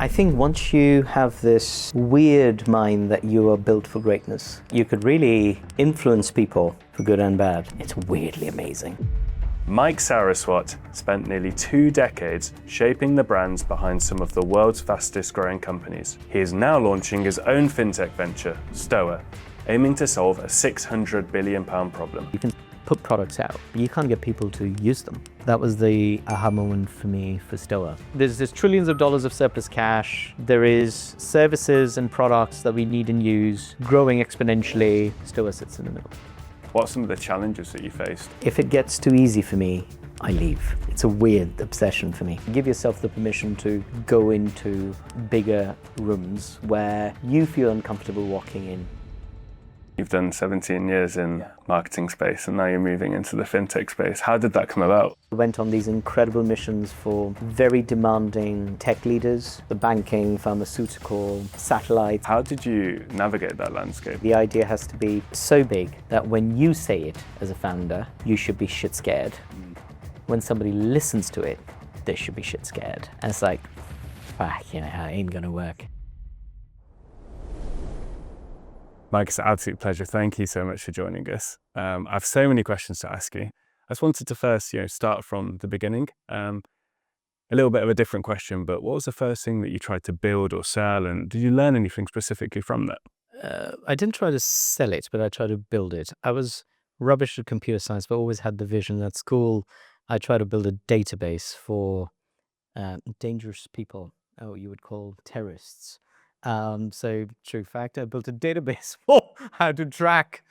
I think once you have this weird mind that you are built for greatness, you could really influence people for good and bad. It's weirdly amazing. Mike Saraswat spent nearly 2 decades shaping the brands behind some of the world's fastest growing companies. He is now launching his own fintech venture, Stoa, aiming to solve a £600 billion problem. You can put products out, but you can't get people to use them. That was the aha moment for me for Stoa. There's trillions of dollars of surplus cash. There is services and products that we need and use growing exponentially. Stoa sits in the middle. What are some of the challenges that you faced? If it gets too easy for me, I leave. It's a weird obsession for me. Give yourself the permission to go into bigger rooms where you feel uncomfortable walking in. You've done 17 years in marketing space and now you're moving into the fintech space. How did that come about? I went on these incredible missions for very demanding tech leaders, the banking, pharmaceutical, satellites. How did you navigate that landscape? The idea has to be so big that when you say it as a founder, you should be shit scared. When somebody listens to it, they should be shit scared. And it's like, fuck, it ain't gonna work. Mike, it's an absolute pleasure. Thank you so much for joining us. I have so many questions to ask you. I just wanted to first, start from the beginning. A little bit of a different question, but what was the first thing that you tried to build or sell, and did you learn anything specifically from that? I didn't try to sell it, but I tried to build it. I was rubbish at computer science, but always had the vision. At school, I tried to build a database for dangerous people, you would call terrorists. So true fact, I built a database for how to track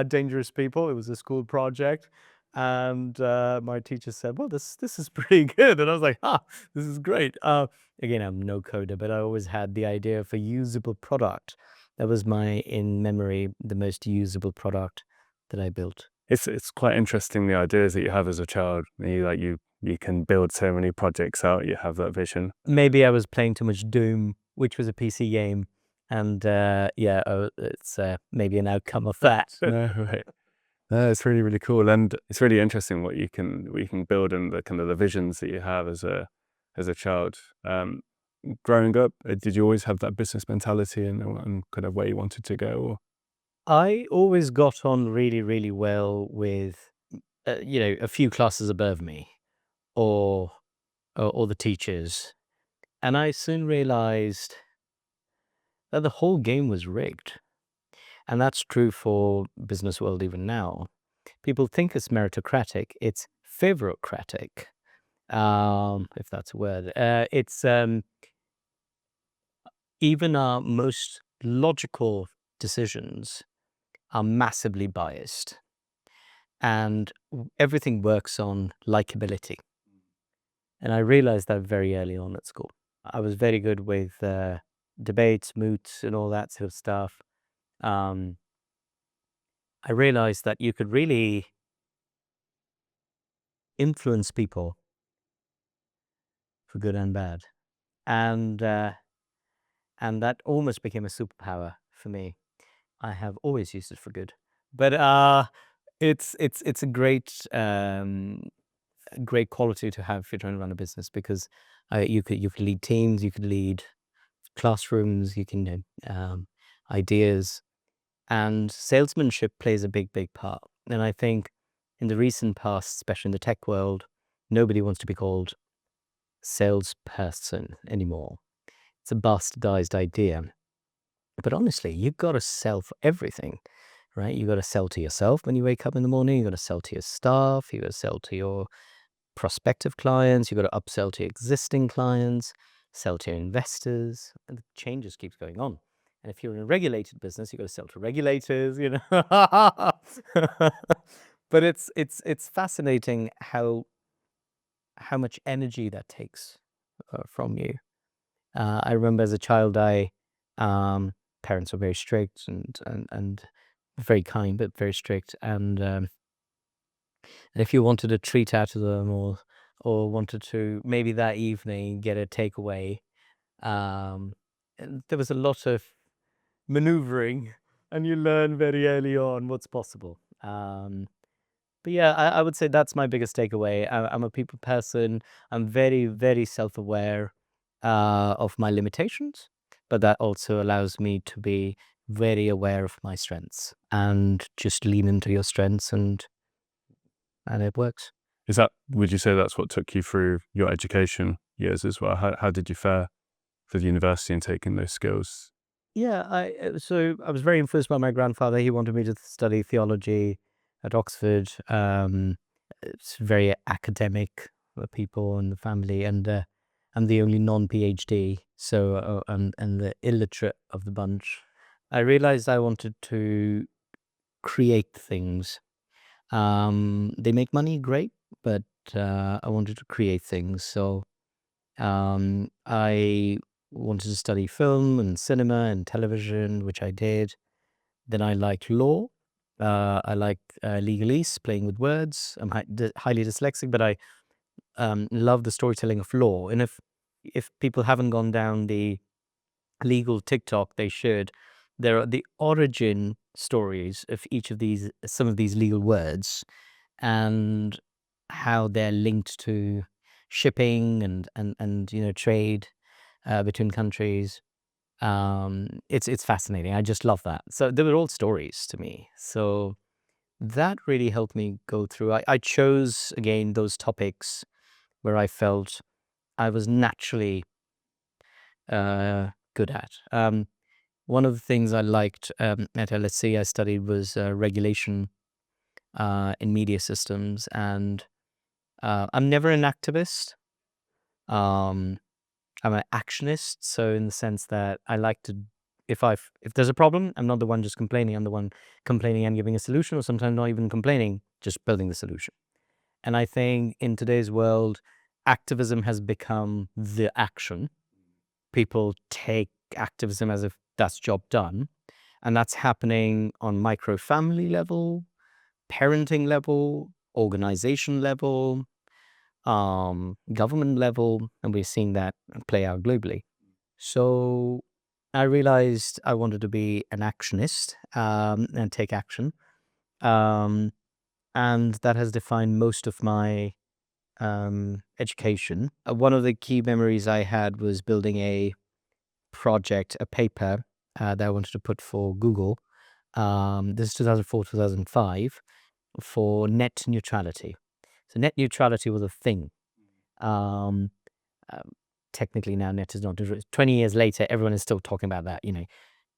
dangerous people. It was a school project. And my teacher said, well, this is pretty good. And I was like, this is great. Again, I'm no coder, but I always had the idea of a usable product. That was in memory, the most usable product that I built. It's quite interesting, the ideas that you have as a child. You can build so many projects out, you have that vision. Maybe I was playing too much Doom, which was a PC game. And it's maybe an outcome of that. No, right. No, it's really, really cool. And it's really interesting what you can build and the kind of the visions that you have as a child. Growing up, did you always have that business mentality and kind of where you wanted to go? Or? I always got on really, really well with, a few classes above me or the teachers. And I soon realized that the whole game was rigged. And that's true for business world even now. People think it's meritocratic. It's favorocratic, if that's a word. It's even our most logical decisions are massively biased. And everything works on likability. And I realized that very early on at school. I was very good with debates, moots, and all that sort of stuff. I realized that you could really influence people for good and bad. And that almost became a superpower for me. I have always used it for good. But it's a great quality to have if you're trying to run a business, because you could lead teams, you could lead classrooms, you can ideas, and salesmanship plays a big part. And I think in the recent past, especially in the tech world, nobody wants to be called salesperson anymore. It's a bastardized idea. But honestly, you've got to sell for everything, right? You've got to sell to yourself when you wake up in the morning. You've got to sell to your staff. You've got to sell to your prospective clients. You've got to upsell to existing clients, sell to your investors. And the change just keeps going on. And if you're in a regulated business, you've got to sell to regulators, But it's fascinating how much energy that takes from you. I remember as a child, parents were very strict and very kind, but very strict. And if you wanted a treat out of them or wanted to maybe that evening get a takeaway, and there was a lot of maneuvering, and you learn very early on what's possible. But yeah, I would say that's my biggest takeaway. I'm a people person. I'm very, very self-aware. of my limitations, but that also allows me to be very aware of my strengths and just lean into your strengths, and it works. Would you say that's what took you through your education years as well? How did you fare for the university and taking those skills? Yeah, so I was very influenced by my grandfather. He wanted me to study theology at Oxford. It's very academic people in the family, and I'm the only non-PhD, so and the illiterate of the bunch. I realized I wanted to create things. They make money, great, but I wanted to create things. So I wanted to study film and cinema and television, which I did. Then I liked law. I like legalese, playing with words. I'm highly dyslexic, but I love the storytelling of law. And if people haven't gone down the legal TikTok, they should. There are the origin stories of each of these, some of these legal words, and how they're linked to shipping and trade between countries. It's fascinating. I just love that. So they were all stories to me. So that really helped me go through. I chose again those topics where I felt I was naturally good at. One of the things I liked at LSE I studied was regulation in media systems, and I'm never an activist. Um, I'm an actionist, so in the sense that I like to, if there's a problem, I'm not the one just complaining. I'm the one complaining and giving a solution, or sometimes not even complaining, just building the solution. And I think in today's world, activism has become the action. People take activism as if that's job done, and that's happening on micro family level, parenting level, organization level, government level, and we're seeing that play out globally. So I realized I wanted to be an actionist and take action. Um, and that has defined most of my education. One of the key memories I had was building a project, a paper that I wanted to put for Google. This is 2004, 2005, for net neutrality. So net neutrality was a thing. Um, um, Technically now net is not neutral. 20 years later, everyone is still talking about that.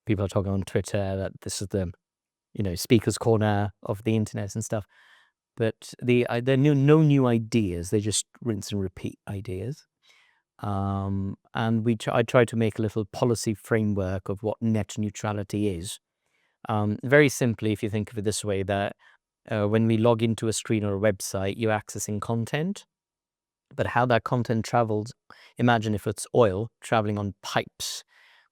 People are talking on Twitter that this is the speaker's corner of the internet and stuff. But there are no new ideas. They just rinse and repeat ideas. And I tried to make a little policy framework of what net neutrality is. Very simply, if you think of it this way, that when we log into a screen or a website, you're accessing content, but how that content travels, imagine if it's oil traveling on pipes,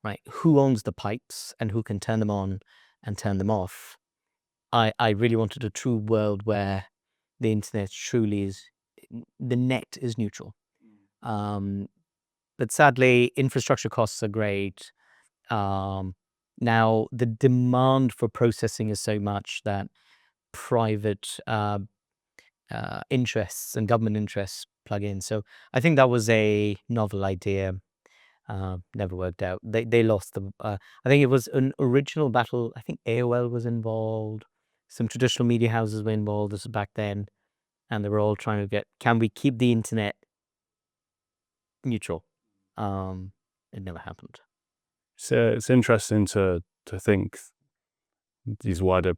right? Who owns the pipes and who can turn them on and turn them off? I really wanted a true world where the internet truly is, the net is neutral. But sadly, infrastructure costs are great. Now, the demand for processing is so much that private interests and government interests plug in. So I think that was a novel idea. Never worked out. They lost the. I think it was an original battle. I think AOL was involved. Some traditional media houses were involved. This was back then, and they were all trying to get. Can we keep the internet neutral? It never happened. So it's interesting to think these wider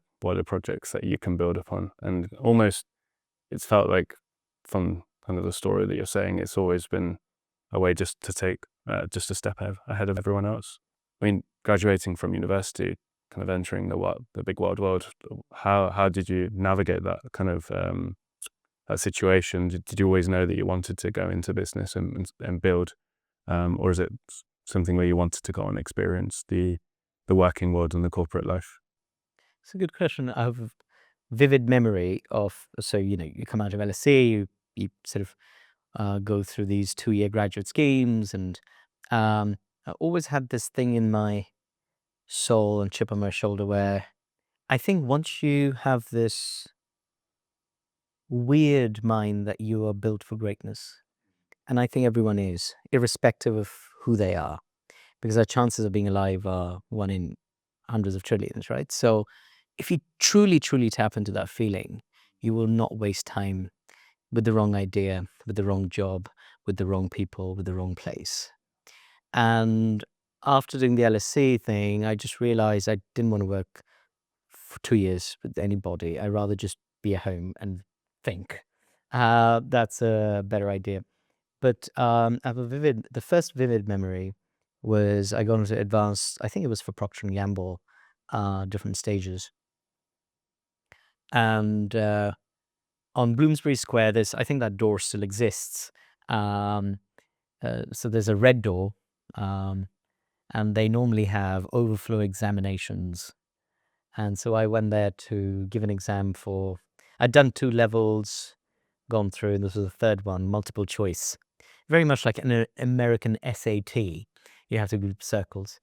projects that you can build upon, and almost it's felt like from kind of the story that you're saying, it's always been a way just to take just a step ahead of everyone else. I mean, graduating from university, kind of entering the big wide world, how did you navigate that kind of that situation? Did you always know that you wanted to go into business and build, or is it something where you wanted to go and experience the working world and the corporate life? It's a good question. I have a vivid memory of, so you come out of LSE, you sort of go through these 2-year graduate schemes, and I always had this thing in my soul and chip on my shoulder where I think once you have this weird mind that you are built for greatness, And I think everyone is, irrespective of who they are, because our chances of being alive are 1 in hundreds of trillions, right? So if you truly, truly tap into that feeling, you will not waste time with the wrong idea, with the wrong job, with the wrong people, with the wrong place. And after doing the LSC thing, I just realized I didn't want to work for 2 years with anybody. I'd rather just be at home and think. That's a better idea. But I have the first vivid memory was I got into advanced, I think it was for Procter& and Gamble, different stages. And on Bloomsbury Square, I think that door still exists. Um, so there's a red door, um, and they normally have overflow examinations. And so I went there to give an exam I'd done 2 levels, gone through, and this was the third one, multiple choice. Very much like an American SAT. You have to group circles.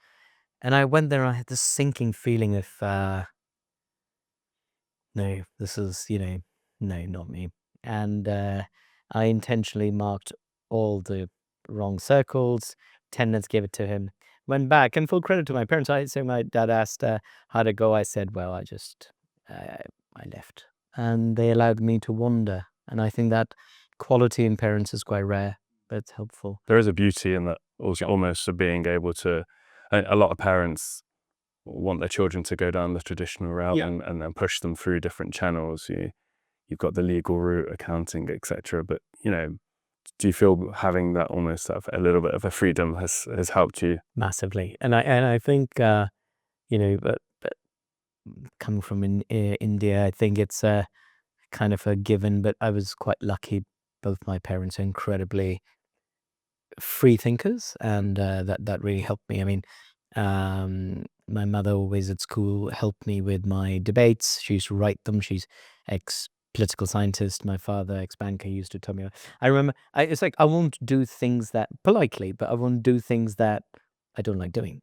And I went there, and I had this sinking feeling of, no, this is, no, not me. And I intentionally marked all the wrong circles. Attendance gave it to him. Went back, and full credit to my parents. So my dad asked how to go. I said, well, I left. And they allowed me to wander. And I think that quality in parents is quite rare, but it's helpful. There is a beauty in that, also almost of being able to. A lot of parents want their children to go down the traditional route and then push them through different channels. You've got the legal route, accounting, etc. But do you feel having that almost a little bit of a freedom has helped you? Massively. And I think but coming from India, I think it's kind of a given. But I was quite lucky. Both my parents are incredibly free thinkers, and that really helped me. I mean, my mother always at school helped me with my debates. She used to write them. She's ex-political scientist. My father, ex-banker, used to tell me. I remember, it's like I won't do things that politely, but I won't do things that I don't like doing.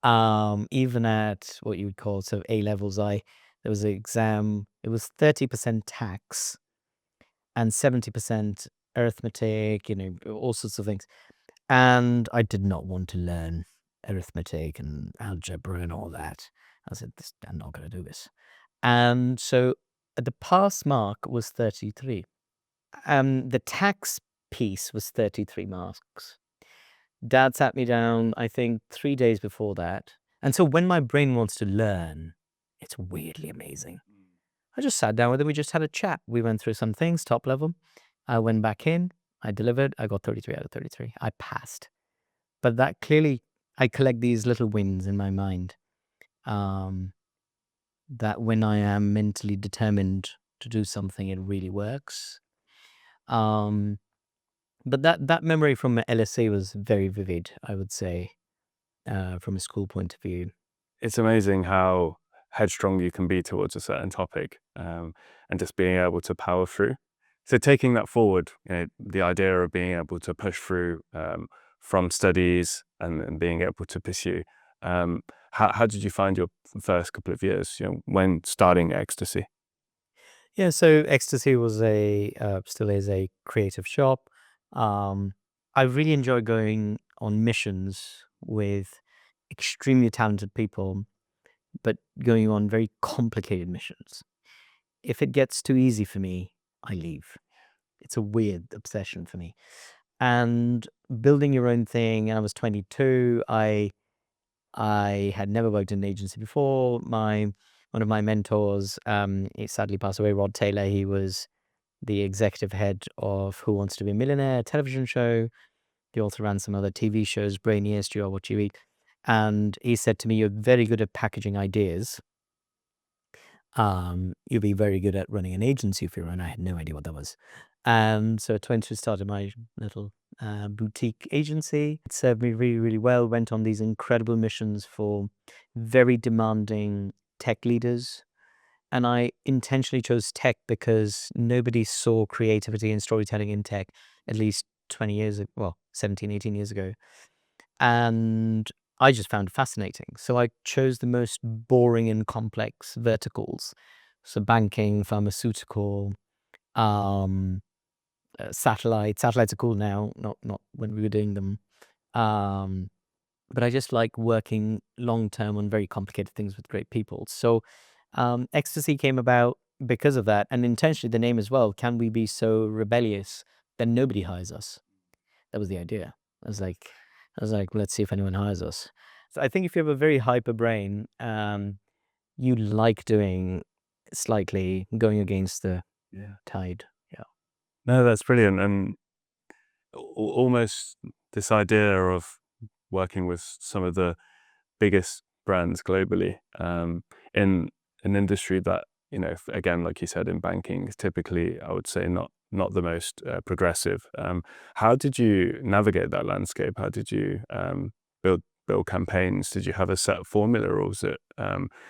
Even at what you would call sort of A levels, there was an exam. It was 30% tax and 70% arithmetic. All sorts of things. And I did not want to learn arithmetic and algebra and all that. I said, I'm not going to do this. And so the pass mark was 33. The tax piece was 33 marks. Dad sat me down, I think, 3 days before that. And so when my brain wants to learn, it's weirdly amazing. I just sat down with him. We just had a chat. We went through some things, top level. I went back in. I delivered. I got 33 out of 33. I passed. But that clearly, I collect these little wins in my mind, that when I am mentally determined to do something, it really works. But that memory from LSE was very vivid, I would say, from a school point of view. It's amazing how headstrong you can be towards a certain topic, and just being able to power through. So taking that forward, the idea of being able to push through from studies and being able to pursue. How did you find your first couple of years, when starting Ecstasy? Yeah, so Ecstasy was still is a creative shop. I really enjoy going on missions with extremely talented people, but going on very complicated missions. If it gets too easy for me, I leave. It's a weird obsession for me. And building your own thing, I was 22. I had never worked in an agency before. One of my mentors, he sadly passed away, Rod Taylor. He was the executive head of Who Wants to Be a Millionaire television show. He also ran some other TV shows, Brainy, SGR, What You Eat. And he said to me, "You're very good at packaging ideas. You'll be very good at running an agency if you run." I had no idea what that was. And so at 22 started my little boutique agency. It served me really, really well. Went on these incredible missions for very demanding tech leaders. And I intentionally chose tech because nobody saw creativity and storytelling in tech at least 20 years ago, well, 17, 18 years ago. And I just found it fascinating. So I chose the most boring and complex verticals. So banking, pharmaceutical, um, satellites. Satellites are cool now, not when we were doing them. But I just like working long term on very complicated things with great people. So Ecstasy came about because of that, and intentionally the name as well. Can we be so rebellious that nobody hires us? That was the idea. I was like, let's see if anyone hires us. So I think if you have a very hyper brain, you like doing slightly going against the Yeah. tide. Yeah. No, that's brilliant. And almost this idea of working with some of the biggest brands globally, in an industry that, again, like you said, in banking, is typically, I would say, not the most progressive. How did you navigate that landscape? How did you build campaigns? Did you have a set formula, or was it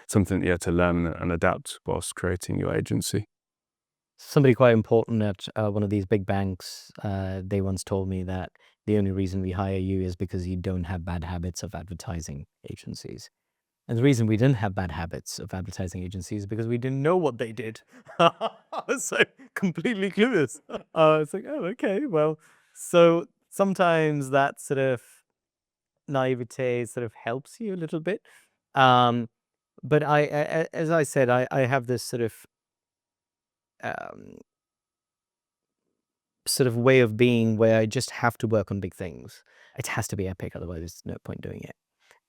something that you had to learn and adapt whilst creating your agency? Somebody quite important at one of these big banks, they once told me that the only reason we hire you is because you don't have bad habits of advertising agencies. And the reason we didn't have bad habits of advertising agencies is because we didn't know what they did. I was so completely clueless. I was like, oh, okay, well, so sometimes that sort of naivete sort of helps you a little bit. Um, but as I said, I have this um, sort of way of being where I just have to work on big things. It has to be epic, otherwise there's no point doing it.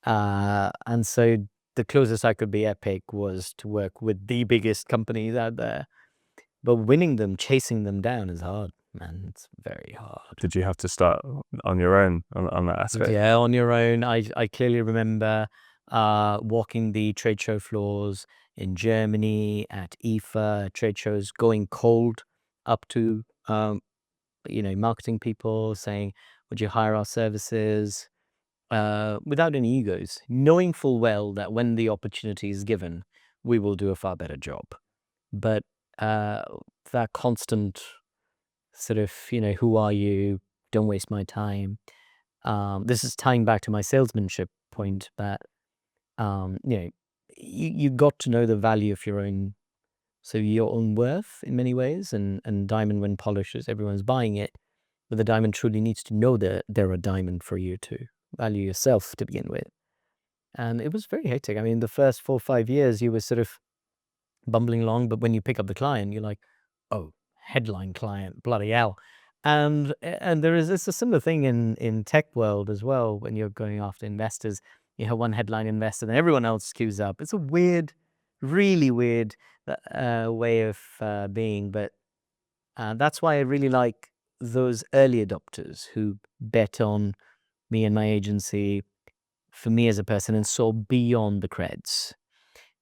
And so the closest I could be epic was to work with the biggest companies out there. But winning them, chasing them down is hard, man. It's very hard. Did you have to start on your own on that aspect? Yeah, on your own. I clearly remember walking the trade show floors in Germany at IFA, trade shows, going cold up to marketing people saying, would you hire our services? Without any egos, knowing full well that when the opportunity is given, we will do a far better job. But uh, that constant sort of, who are you? Don't waste my time. This is tying back to my salesmanship point that, you got to know the value of your own worth in many ways. And diamond, when polished, is everyone's buying it. But the diamond truly needs to know that they're a diamond for you to value yourself to begin with. And it was very hectic. I mean, the first 4 or 5 years, you were sort of bumbling along, but when you pick up the client, you're like, oh, headline client, bloody hell. And it's a similar thing in tech world as well. When you're going after investors, you have one headline investor, then everyone else queues up. It's a weird, really weird way of being, but that's why I really like those early adopters who bet on me and my agency for me as a person and saw beyond the creds.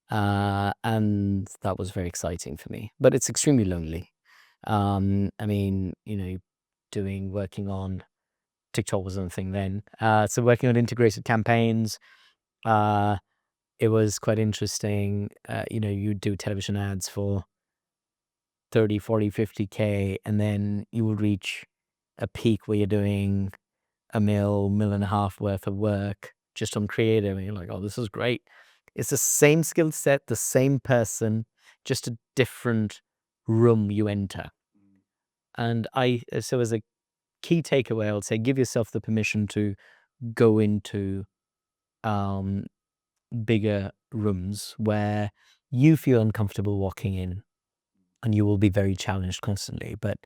And that was very exciting for me, but it's extremely lonely. I mean, working on TikTok wasn't a thing then. So working on integrated campaigns, it was quite interesting. You do television ads for 30, 40, 50K, and then you will reach a peak where you're doing a mill and a half worth of work just on creative, and you're like, oh, this is great. It's the same skill set, the same person, just a different room you enter. And so as a key takeaway, I would say give yourself the permission to go into um, bigger rooms where you feel uncomfortable walking in, and you will be very challenged constantly. But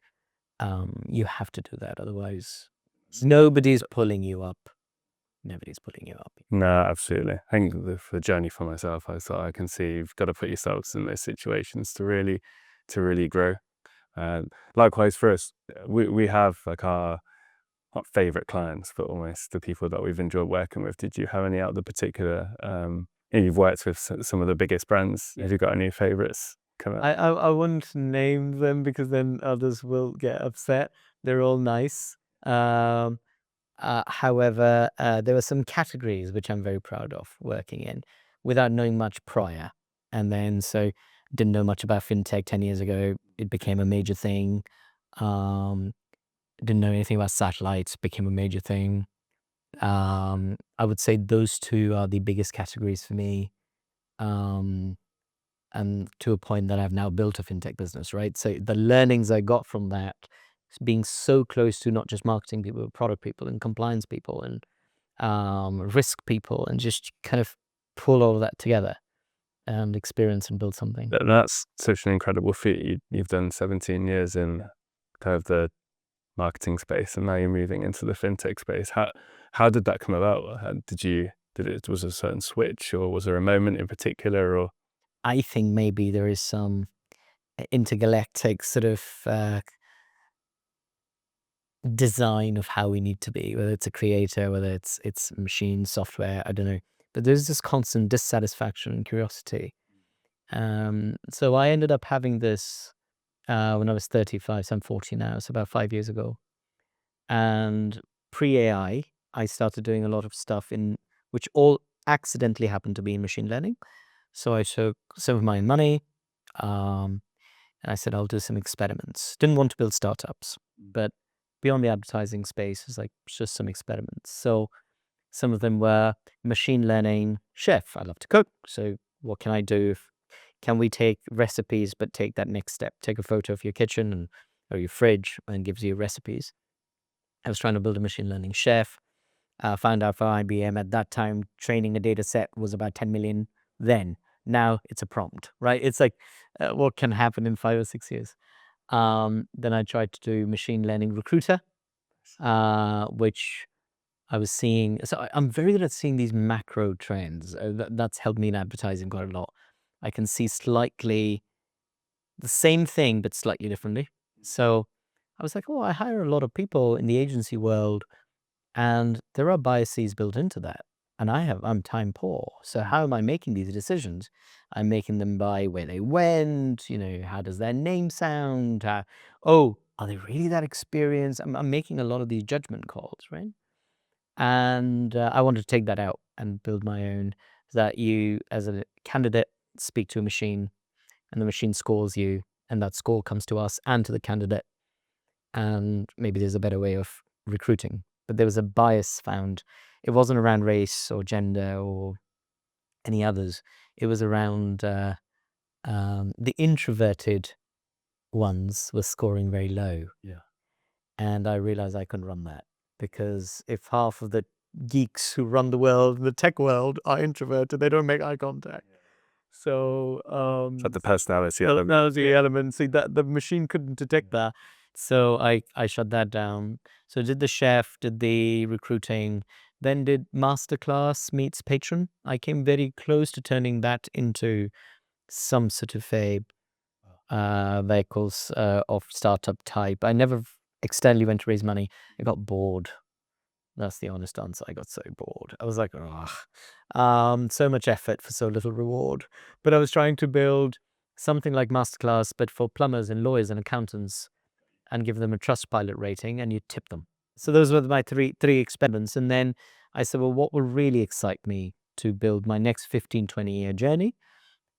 you have to do that, otherwise, nobody's pulling you up. Nobody's pulling you up. No, absolutely. I think the journey for myself, I can see you've got to put yourselves in those situations to really grow. Likewise for us, we have like our not favorite clients, but almost the people that we've enjoyed working with. Did you have any other particular? You've worked with some of the biggest brands. Have you got any favorites come up? I wouldn't name them because then others will get upset. They're all nice. However, there were some categories which I'm very proud of working in without knowing much prior. And then, so didn't know much about fintech 10 years ago. It became a major thing. Um, didn't know anything about satellites, became a major thing. I would say those two are the biggest categories for me. And to a point that I've now built a fintech business, right? So the learnings I got from that being so close to not just marketing people, but product people and compliance people and risk people, and just kind of pull all of that together and experience and build something. That's such an incredible feat. You've done 17 years in kind of the marketing space, and now you're moving into the fintech space. How did that come about? Was it a certain switch, or was there a moment in particular? Or I think maybe there is some intergalactic sort of design of how we need to be, whether it's a creator, whether it's machine software, I don't know. But there's this constant dissatisfaction and curiosity. So I ended up having this when I was 35, so I'm 40 now, so about 5 years ago. And pre-AI, I started doing a lot of stuff in which all accidentally happened to be in machine learning. So I took some of my own money, and I said, I'll do some experiments. Didn't want to build startups, but beyond the advertising space, it's like just some experiments. So some of them were machine learning chef. I love to cook. So what can I do? Can we take recipes, but take that next step? Take a photo of your kitchen or your fridge and gives you recipes. I was trying to build a machine learning chef. Found out for IBM at that time, training a data set was about 10 million then. Now it's a prompt, right? It's like, what can happen in 5 or 6 years? Then I tried to do machine learning recruiter, which I was seeing. So I'm very good at seeing these macro trends. That's helped me in advertising quite a lot. I can see slightly the same thing, but slightly differently. So I was like, oh, I hire a lot of people in the agency world, and there are biases built into that. And I'm time poor. So how am I making these decisions? I'm making them by where they went, how does their name sound? Oh, are they really that experienced? I'm making a lot of these judgment calls, right? And I wanted to take that out and build my own, so that you, as a candidate, speak to a machine, and the machine scores you, and that score comes to us and to the candidate. And maybe there's a better way of recruiting. But there was a bias found. It wasn't around race or gender or any others. It was around the introverted ones were scoring very low. Yeah. And I realized I couldn't run that, because if half of the geeks who run the world, the tech world, are introverted, they don't make eye contact. So Is that the personality element? that was the element. See, that the machine couldn't detect that. So I shut that down. So did the chef, did the recruiting, then did masterclass meets patron. I came very close to turning that into some sort of a vehicles of startup type. I never externally went to raise money. I got bored. That's the honest answer. I got so bored. I was like, ugh, so much effort for so little reward. But I was trying to build something like Masterclass, but for plumbers and lawyers and accountants, and give them a Trustpilot rating, and you tip them. So those were my three experiments. And then I said, well, what will really excite me to build my next 15, 20-year journey?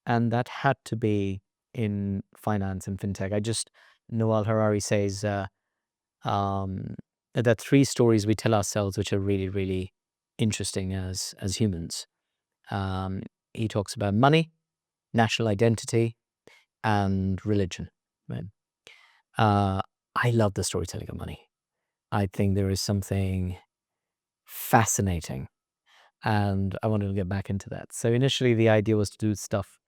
And that had to be in finance and fintech. Noel Harari says, there are 3 stories we tell ourselves which are really, really interesting as humans. He talks about money, national identity, and religion. Right? I love the storytelling of money. I think there is something fascinating, and I wanted to get back into that. So initially, the idea was to do stuff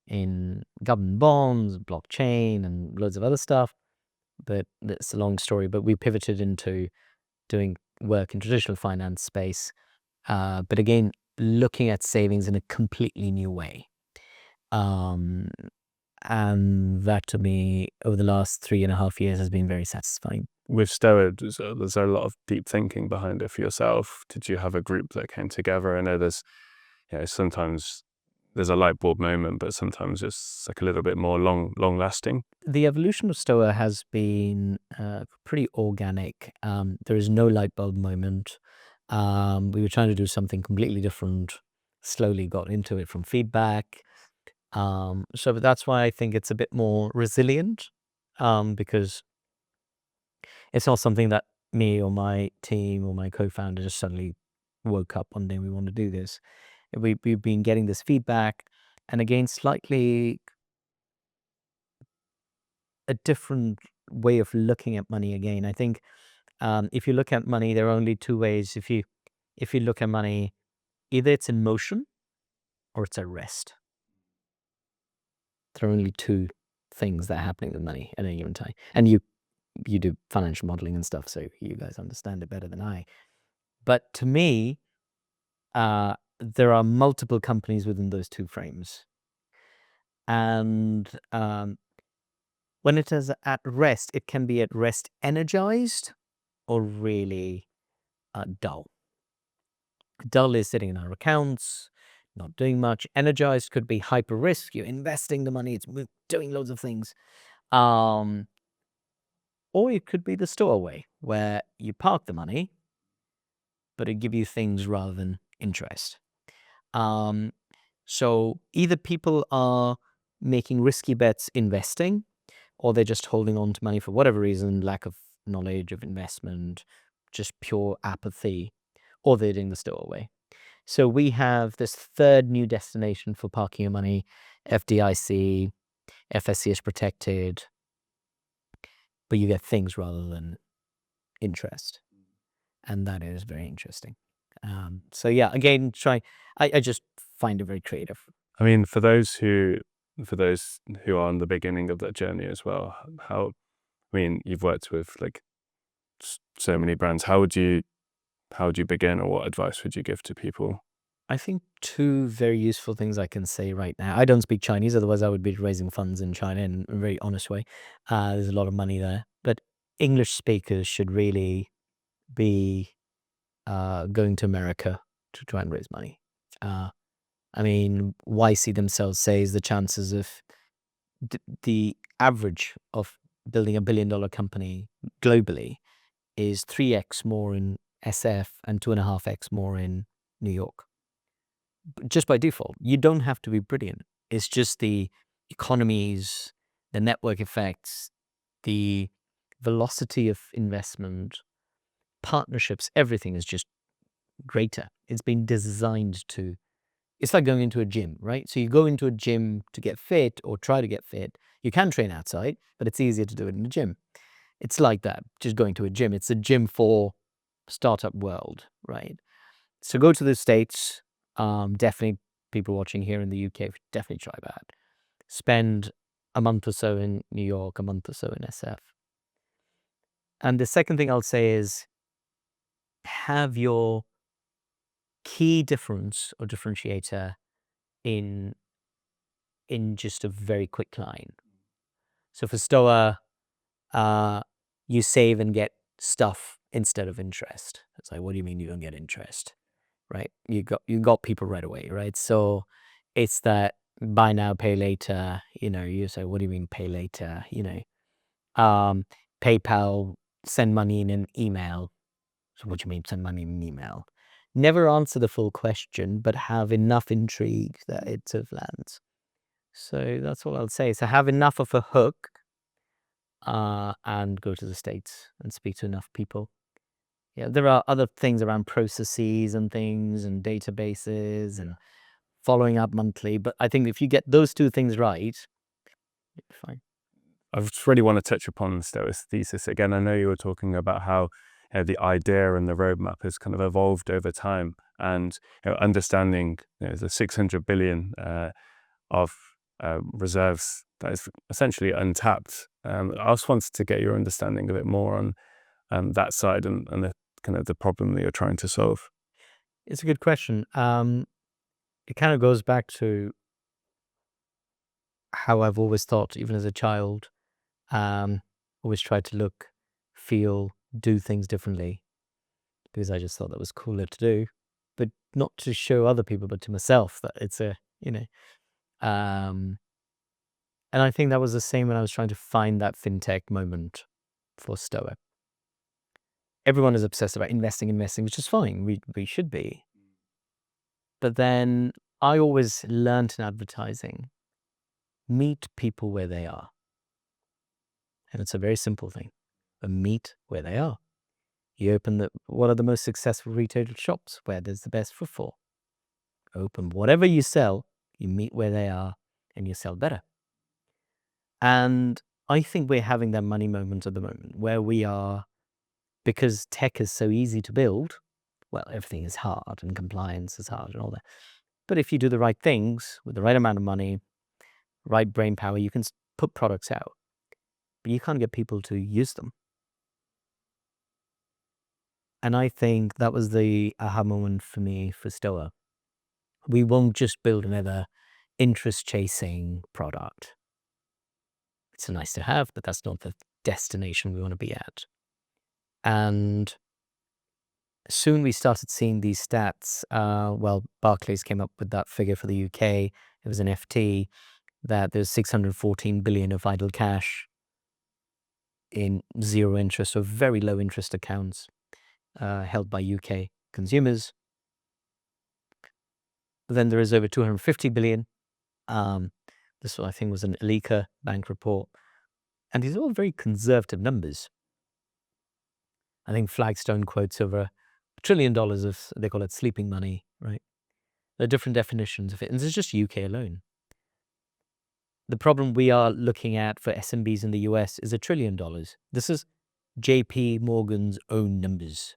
in government bonds, blockchain, and loads of other stuff. But it's a long story. But we pivoted into doing work in traditional finance space, but again, looking at savings in a completely new way. And that, to me, over the last 3.5 years, has been very satisfying. With Stoa, there's a lot of deep thinking behind it for yourself. Did you have a group that came together? I know sometimes there's a light bulb moment, but sometimes it's like a little bit more long lasting. The evolution of Stoa has been pretty organic. There is no light bulb moment. We were trying to do something completely different, slowly got into it from feedback. So that's why I think it's a bit more resilient, because it's not something that me or my team or my co-founder just suddenly woke up one day and we want to do this. We've been getting this feedback, and again, slightly a different way of looking at money again. I think if you look at money, there are only two ways. If you look at money, either it's in motion or it's at rest. There are only two things that are happening with money at any given time. And you do financial modeling and stuff, so you guys understand it better than I. But to me, there are multiple companies within those two frames. And when it is at rest, it can be at rest energized or really dull. Dull is sitting in our accounts, not doing much. Energized could be hyper risk. You're investing the money, it's doing loads of things. Or it could be the Stoa way, where you park the money, but it give you things rather than interest. So either people are making risky bets investing, or they're just holding on to money for whatever reason, lack of knowledge of investment, just pure apathy, or they're doing the Stoa way. So we have this third new destination for parking your money, FDIC, FSC is protected, but you get things rather than interest. And that is very interesting. So yeah, again, I just find it very creative. I mean, for those who are on the beginning of that journey as well, you've worked with like so many brands. How would you begin, or what advice would you give to people? I think two very useful things I can say right now. I don't speak Chinese, otherwise I would be raising funds in China in a very honest way. There's a lot of money there. But English speakers should really be going to America to try and raise money. I mean, YC themselves says the chances of the average of building $1 billion company globally is 3x more in SF and 2.5x more in New York. Just by default, you don't have to be brilliant. It's just the economies, the network effects, the velocity of investment, partnerships, everything is just greater. It's been designed to, it's like going into a gym, right? So you go into a gym to get fit or try to get fit. You can train outside, but it's easier to do it in a gym. It's like that, just going to a gym. It's a gym for startup world, right? So go to the States. Definitely people watching here in the UK, definitely try that. Spend a month or so in New York, a month or so in SF. And the second thing I'll say is have your key difference or differentiator in just a very quick line. So for Stoa, you save and get stuff instead of interest. It's like, what do you mean you don't get interest? Right? You got people right away, right? So it's that buy now, pay later. You say, what do you mean pay later? PayPal, send money in an email. So what do you mean send money in an email? Never answer the full question, but have enough intrigue that it sort of lands. So that's all I'll say. So have enough of a hook, and go to the States and speak to enough people. Yeah, there are other things around processes and things and databases and following up monthly. But I think if you get those two things right, you'll be fine. I just really want to touch upon Stoa's thesis again. I know you were talking about how the idea and the roadmap has kind of evolved over time, and understanding the 600 billion of reserves that is essentially untapped. I just wanted to get your understanding a bit more on that side and the kind of the problem that you're trying to solve. It's a good question. It kind of goes back to how I've always thought, even as a child, always tried to look, feel, do things differently because I just thought that was cooler to do, but not to show other people, but to myself that it's and I think that was the same when I was trying to find that fintech moment for Stoa. Everyone is obsessed about investing, which is fine. We should be. But then I always learned in advertising, meet people where they are. And it's a very simple thing, but meet where they are. You open what are the most successful retail shops? Where there's the best footfall. Open whatever you sell, you meet where they are and you sell better. And I think we're having that money moment at the moment where we are, because tech is so easy to build. Well, everything is hard and compliance is hard and all that. But if you do the right things with the right amount of money, right brain power, you can put products out, but you can't get people to use them. And I think that was the aha moment for me for Stoa. We won't just build another interest chasing product. It's a nice to have, but that's not the destination we want to be at. And soon we started seeing these stats. Well, Barclays came up with that figure for the UK. It was an FT that there's 614 billion of idle cash in zero interest or very low interest accounts held by UK consumers. Then there is over 250 billion. This, I think, was an Elika bank report. And these are all very conservative numbers. I think Flagstone quotes over $1 trillion of, they call it sleeping money, right? There are different definitions of it. And this is just UK alone. The problem we are looking at for SMBs in the US is $1 trillion. This is JP Morgan's own numbers.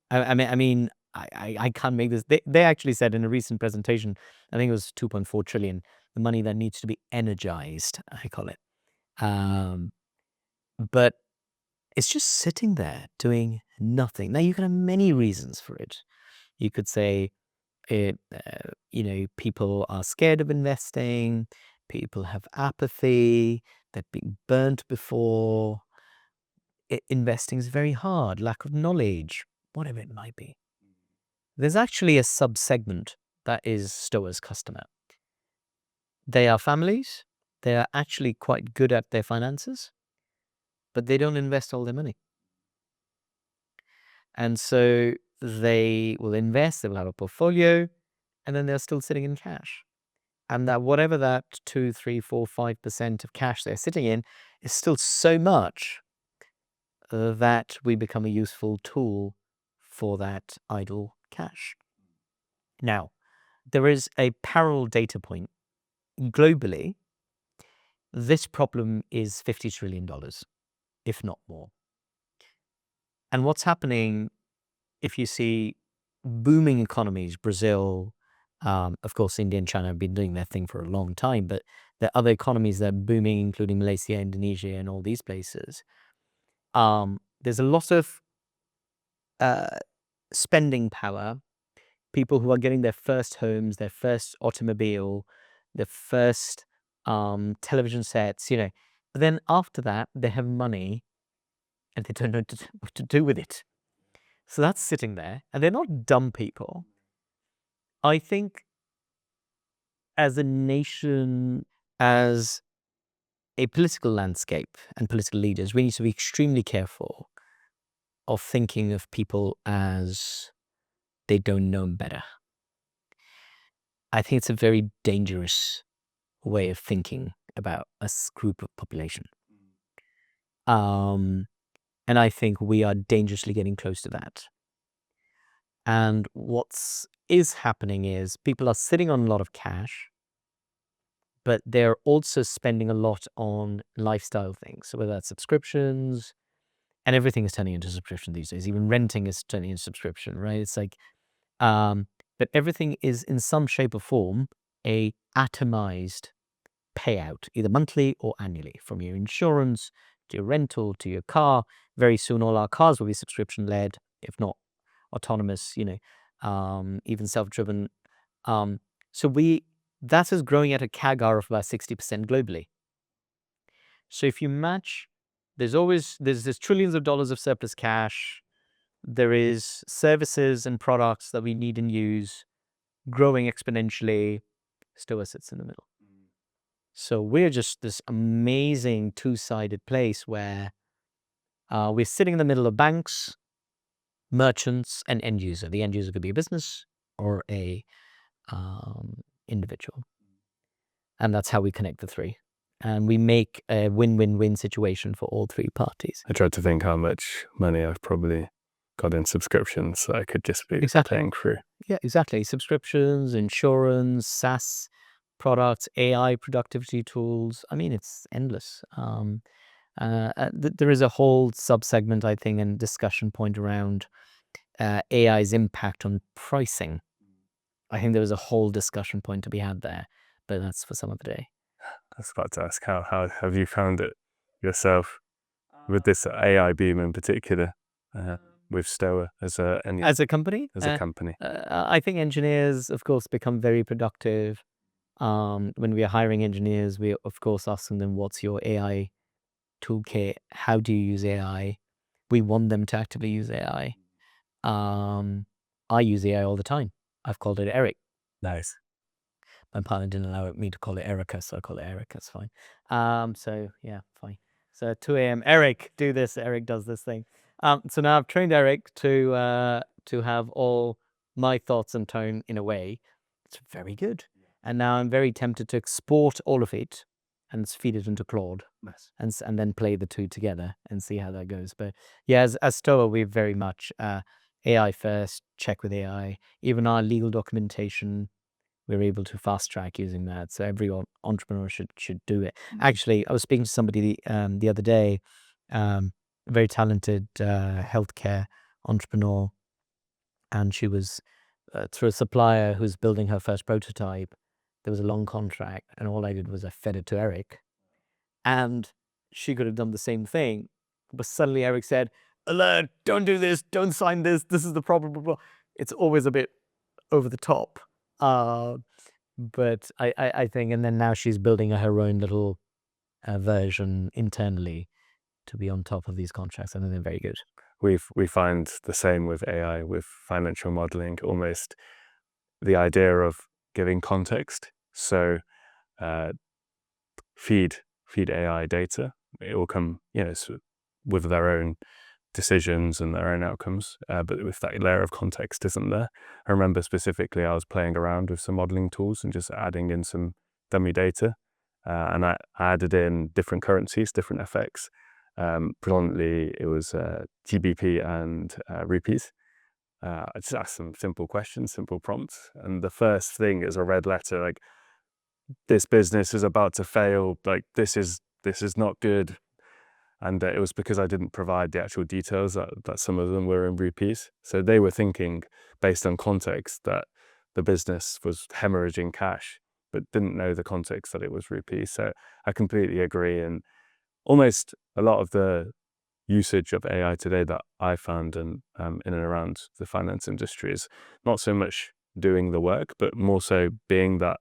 I can't make this. They actually said in a recent presentation, I think it was 2.4 trillion, the money that needs to be energized, I call it. But it's just sitting there doing nothing. Now, you can have many reasons for it. You could say, people are scared of investing, people have apathy, they've been burnt before. Investing is very hard, lack of knowledge, whatever it might be. There's actually a sub-segment that is Stoa's customer. They are families. They are actually quite good at their finances, but they don't invest all their money. And so they will invest, they will have a portfolio, and then they're still sitting in cash. And that whatever that 2, 3, 4, 5% of cash they're sitting in is still so much that we become a useful tool for that idle cash. Now, there is a parallel data point. Globally, this problem is $50 trillion, if not more. And what's happening, if you see booming economies, Brazil, of course, India and China have been doing their thing for a long time, but there are other economies that are booming, including Malaysia, Indonesia, and all these places. There's a lot of spending power, people who are getting their first homes, their first automobile, their first television sets, But then after that, they have money and they don't know what to do with it. So that's sitting there, and they're not dumb people. I think as a nation, as a political landscape and political leaders, we need to be extremely careful of thinking of people as they don't know better. I think it's a very dangerous way of thinking about a group of population. And I think we are dangerously getting close to that. And what is happening is people are sitting on a lot of cash, but they're also spending a lot on lifestyle things. So whether that's subscriptions, and everything is turning into subscription these days. Even renting is turning into subscription, right? It's like, but everything is in some shape or form a atomized payout, either monthly or annually, from your insurance to your rental to your car. Very soon, all our cars will be subscription led, if not autonomous, even self-driven. So that is growing at a CAGR of about 60% globally. So if you match, there's trillions of dollars of surplus cash. There is services and products that we need and use growing exponentially. Stoa sits in the middle. So we're just this amazing two-sided place where we're sitting in the middle of banks, merchants, and end user. The end user could be a business or a individual. And that's how we connect the three. And we make a win-win-win situation for all three parties. I tried to think how much money I've probably got in subscriptions that I could just be paying through. Yeah, exactly. Subscriptions, insurance, SaaS products, AI productivity tools. I mean, it's endless. There is a whole subsegment, I think, and discussion point around AI's impact on pricing. I think there was a whole discussion point to be had there, but that's for some other day. I was about to ask, how have you found it yourself with this AI boom in particular, with Stoa as a company, company? I think engineers, of course, become very productive. When we are hiring engineers, we of course asking them, "What's your AI toolkit? How do you use AI?" We want them to actively use AI. I use AI all the time. I've called it Eric. Nice. My partner didn't allow me to call it Erica, so I call it Eric. That's fine. So yeah, fine. So 2 a.m. Eric, do this. Eric does this thing. So now I've trained Eric to have all my thoughts and tone in a way. It's very good. And now I'm very tempted to export all of it and feed it into Claude. Nice. And then play the two together and see how that goes. But yeah, as Stoa, we're very much AI first, check with AI. Even our legal documentation, we're able to fast track using that. So every entrepreneur should do it. Actually, I was speaking to somebody the other day, a very talented healthcare entrepreneur, and she was through a supplier who's building her first prototype. There was a long contract, and all I did was I fed it to Eric, and she could have done the same thing, but suddenly Eric said, "Alert! Don't do this. Don't sign this. This is the problem." Blah, blah. It's always a bit over the top. But I think, and then now she's building her own little version internally to be on top of these contracts. I think they're very good. We find the same with AI, with financial modeling, almost the idea of giving context. So feed AI data. It will come, with their own decisions and their own outcomes, but if that layer of context isn't there. I remember specifically I was playing around with some modeling tools and just adding in some dummy data, and I added in different currencies, different FX. Predominantly it was GBP and rupees. I just asked some simple questions, simple prompts, and the first thing is a red letter like, "This business is about to fail, like this is not good." And it was because I didn't provide the actual details that some of them were in rupees. So they were thinking, based on context, that the business was hemorrhaging cash, but didn't know the context that it was rupees. So I completely agree. And almost a lot of the usage of AI today that I found in and around the finance industry is not so much doing the work, but more so being that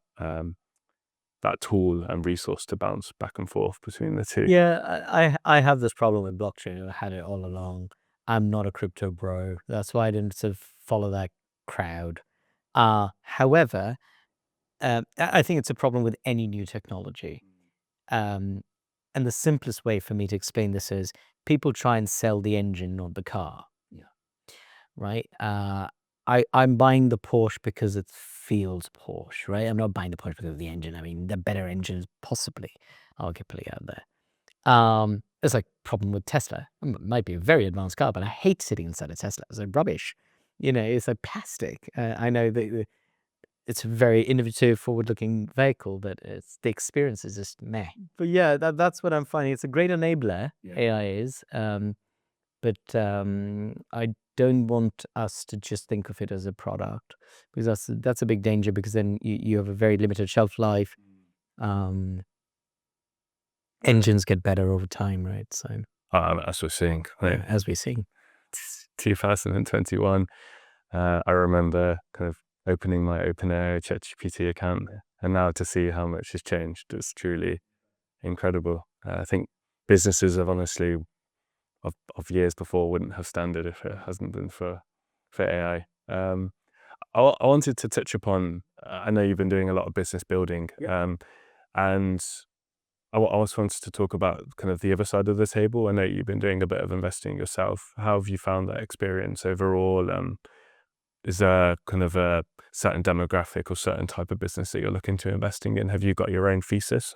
that tool and resource to bounce back and forth between the two. Yeah, I have this problem with blockchain. I had it all along. I'm not a crypto bro. That's why I didn't sort of follow that crowd. However, I think it's a problem with any new technology. Um, and the simplest way for me to explain this is people try and sell the engine, not the car. Yeah. Right? I'm buying the Porsche because it feels Porsche, right? I'm not buying the Porsche because of the engine. I mean, the better engines possibly, arguably, out there. It's like problem with Tesla. It might be a very advanced car, but I hate sitting inside a Tesla. It's like rubbish. It's like plastic. I know that it's a very innovative, forward-looking vehicle, but the experience is just meh. But yeah, that's what I'm finding. It's a great enabler. Yeah. AI is, but I don't want us to just think of it as a product, because that's a big danger, because then you have a very limited shelf life. Engines get better over time, right? So As we're seeing, like, as we see. 2021, I remember kind of opening my OpenAI ChatGPT account, and now to see how much has changed is truly incredible. I think businesses have honestly of years before wouldn't have standard if it hasn't been for AI. I wanted to touch upon, I know you've been doing a lot of business building, and I also wanted to talk about kind of the other side of the table. I know you've been doing a bit of investing yourself. How have you found that experience overall? Is there kind of a certain demographic or certain type of business that you're looking to investing in? Have you got your own thesis?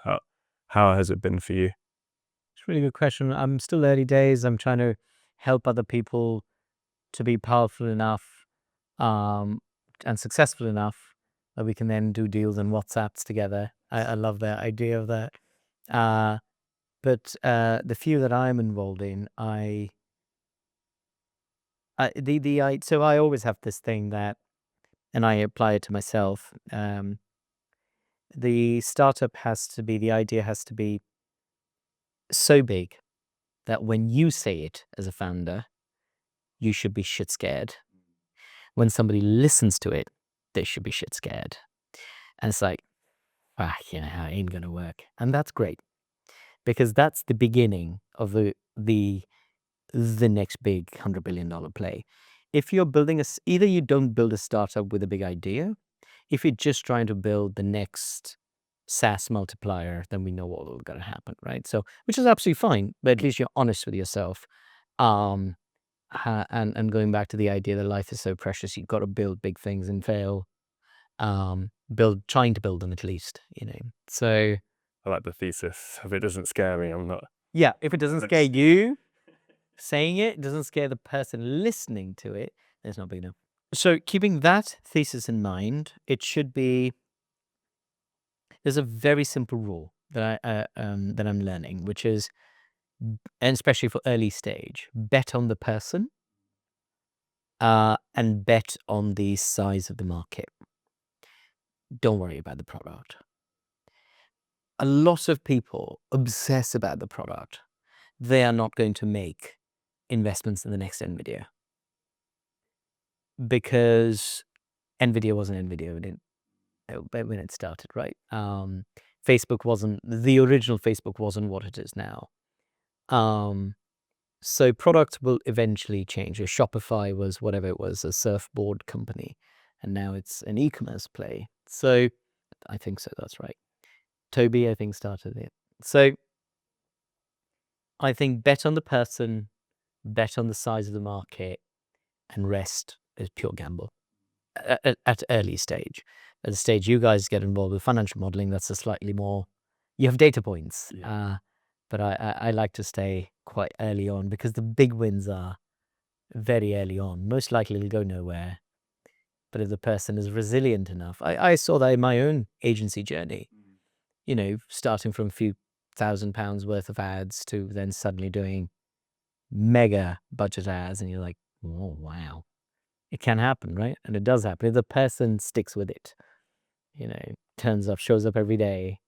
How has it been for you? It's a really good question. I'm still early days. I'm trying to help other people to be powerful enough, and successful enough that we can then do deals and WhatsApps together. I love the idea of that. But But the few that I'm involved in, so I always have this thing that, and I apply it to myself. The idea has to be so big that when you say it as a founder, you should be shit scared. When somebody listens to it, they should be shit scared. And it's like, it ain't gonna work. And that's great, because that's the beginning of the next big $100 billion play. If you're building either you don't build a startup with a big idea. If you're just trying to build the next SaaS multiplier, then we know what will gonna happen, right? So, which is absolutely fine, but at least you're honest with yourself. And going back to the idea that life is so precious, you've got to build big things and fail. Trying to build them at least, So I like the thesis. If it doesn't scare me, I'm not. yeah, if it doesn't scare you, saying it doesn't scare the person listening to it, there's not big enough. So keeping that thesis in mind, there's a very simple rule that I'm learning, which is, and especially for early stage, bet on the person, and bet on the size of the market. Don't worry about the product. A lot of people obsess about the product. They are not going to make investments in the next NVIDIA, because NVIDIA wasn't NVIDIA when it started, right? The original Facebook wasn't what it is now. So product will eventually change. Shopify was whatever it was, a surfboard company, and now it's an e-commerce play. So I think so, that's right. Toby, I think, started it. So I think bet on the person, bet on the size of the market, and rest is pure gamble at early stage. At the stage you guys get involved with financial modeling, that's a slightly more, you have data points. Yeah. But I like to stay quite early on, because the big wins are very early on. Most likely it'll go nowhere. But if the person is resilient enough, I saw that in my own agency journey, starting from a few £1,000 worth of ads to then suddenly doing mega budget ads, and you're like, oh, wow. It can happen, right? And it does happen. If the person sticks with it, turns up, shows up every day,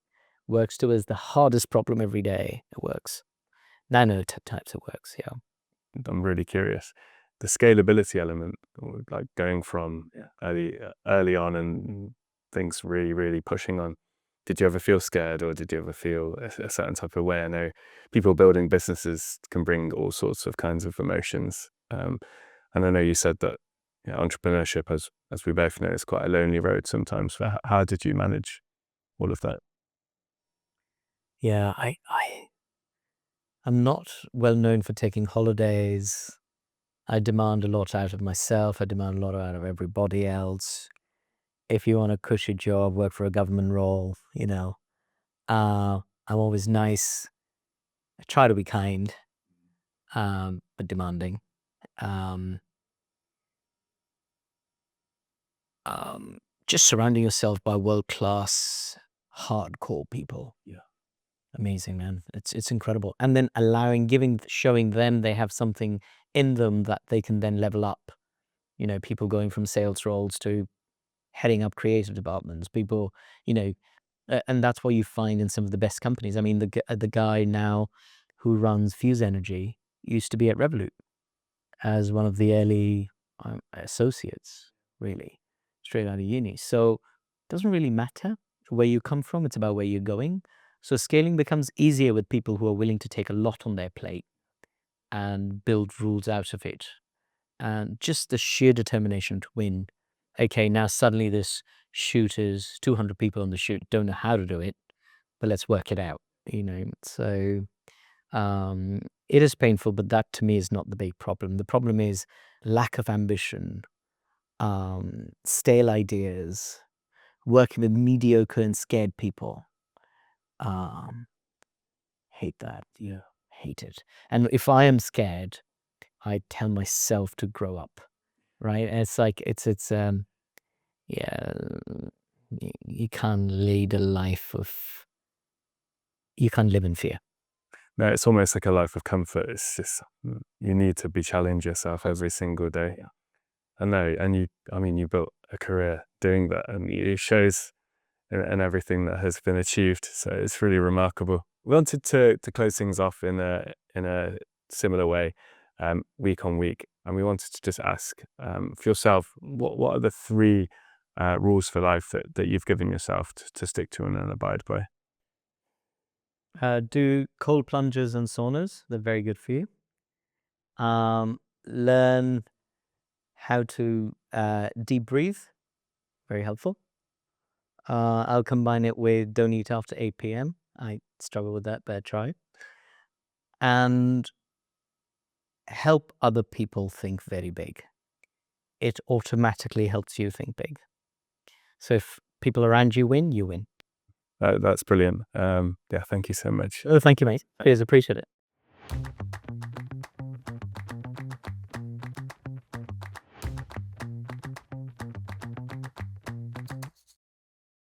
works towards the hardest problem every day, it works. Types it works, yeah. I'm really curious. The scalability element, like going from early on and things really, really pushing on. Did you ever feel scared, or did you ever feel a certain type of way? I know people building businesses can bring all sorts of kinds of emotions. And I know you said that entrepreneurship, as we both know, is quite a lonely road sometimes. So how did you manage all of that? Yeah, I'm not well known for taking holidays. I demand a lot out of myself. I demand a lot out of everybody else. If you want a cushy job, work for a government role, I'm always nice. I try to be kind, but demanding. Um, just surrounding yourself by world-class, hardcore people. Yeah. Amazing, man. It's incredible. And then showing them they have something in them that they can then level up. People going from sales roles to heading up creative departments. People, and that's what you find in some of the best companies. I mean, the guy now who runs Fuse Energy used to be at Revolut as one of the early associates, really, straight out of uni. So it doesn't really matter where you come from. It's about where you're going. So scaling becomes easier with people who are willing to take a lot on their plate and build rules out of it. And just the sheer determination to win. Okay, now suddenly this shoot is 200 people on the shoot, don't know how to do it, but let's work it out, So it is painful, but that to me is not the big problem. The problem is lack of ambition, stale ideas, working with mediocre and scared people. Hate that. Yeah. Hate it. And if I am scared, I tell myself to grow up, right? And it's like, yeah, you can't lead a life you can't live in fear. No, it's almost like a life of comfort. It's just you need to be challenge yourself every single day. Yeah. I know, and you built a career doing that, and it shows in everything that has been achieved. So it's really remarkable. We wanted to close things off in a similar way, week on week, and we wanted to just ask for yourself, what are the 3 rules for life that you've given yourself to stick to and abide by? Do cold plunges and saunas. They're very good for you. Learn how to deep breathe. Very helpful. I'll combine it with don't eat after 8 p.m. I struggle with that, but try. And help other people think very big. It automatically helps you think big. So if people around you win, you win. That's brilliant. Yeah, thank you so much. Oh, thank you, mate. Cheers, appreciate it.